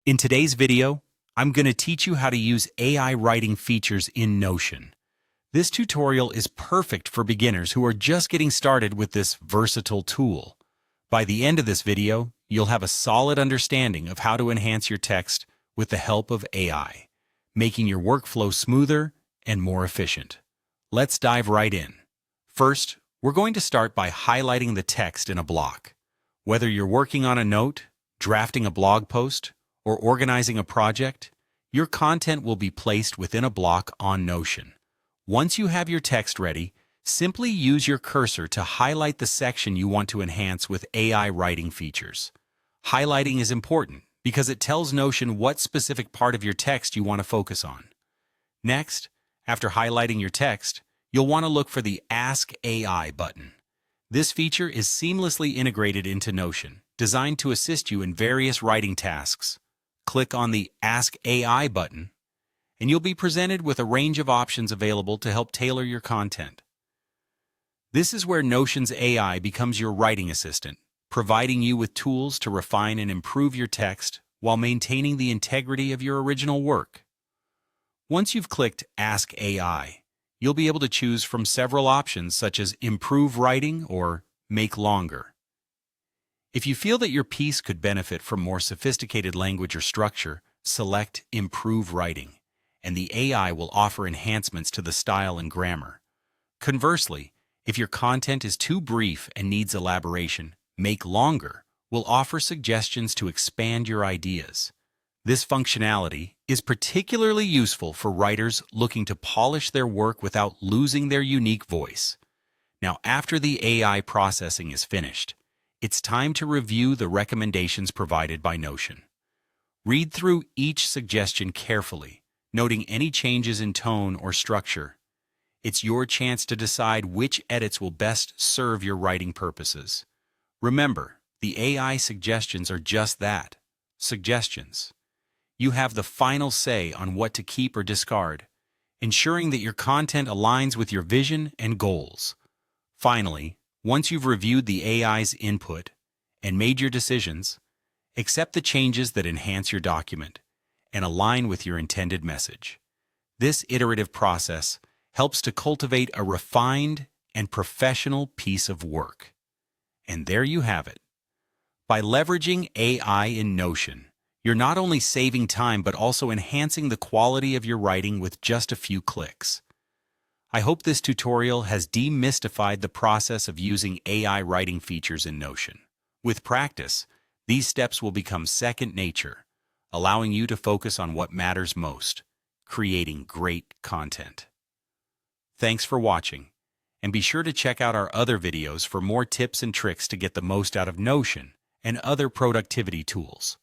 In today's video, I'm going to teach you how to use AI writing features in Notion. This tutorial is perfect for beginners who are just getting started with this versatile tool. By the end of this video, you'll have a solid understanding of how to enhance your text with the help of AI, making your workflow smoother and more efficient. Let's dive right in. First, we're going to start by highlighting the text in a block. Whether you're working on a note, drafting a blog post, or organizing a project, your content will be placed within a block on Notion. Once you have your text ready, simply use your cursor to highlight the section you want to enhance with AI writing features. Highlighting is important because it tells Notion what specific part of your text you want to focus on. Next, after highlighting your text, you'll want to look for the Ask AI button. This feature is seamlessly integrated into Notion, designed to assist you in various writing tasks. Click on the Ask AI button, and you'll be presented with a range of options available to help tailor your content. This is where Notion's AI becomes your writing assistant, providing you with tools to refine and improve your text while maintaining the integrity of your original work. Once you've clicked Ask AI, you'll be able to choose from several options such as Improve Writing or Make Longer. If you feel that your piece could benefit from more sophisticated language or structure, select Improve Writing, and the AI will offer enhancements to the style and grammar. Conversely, if your content is too brief and needs elaboration, Make Longer will offer suggestions to expand your ideas. This functionality is particularly useful for writers looking to polish their work without losing their unique voice. Now, after the AI processing is finished, it's time to review the recommendations provided by Notion. Read through each suggestion carefully, noting any changes in tone or structure. It's your chance to decide which edits will best serve your writing purposes. Remember, the AI suggestions are just that, suggestions. You have the final say on what to keep or discard, ensuring that your content aligns with your vision and goals. Finally, once you've reviewed the AI's input and made your decisions, accept the changes that enhance your document and align with your intended message. This iterative process helps to cultivate a refined and professional piece of work. And there you have it. By leveraging AI in Notion, you're not only saving time but also enhancing the quality of your writing with just a few clicks. I hope this tutorial has demystified the process of using AI writing features in Notion. With practice, these steps will become second nature, allowing you to focus on what matters most, creating great content. Thanks for watching, and be sure to check out our other videos for more tips and tricks to get the most out of Notion and other productivity tools.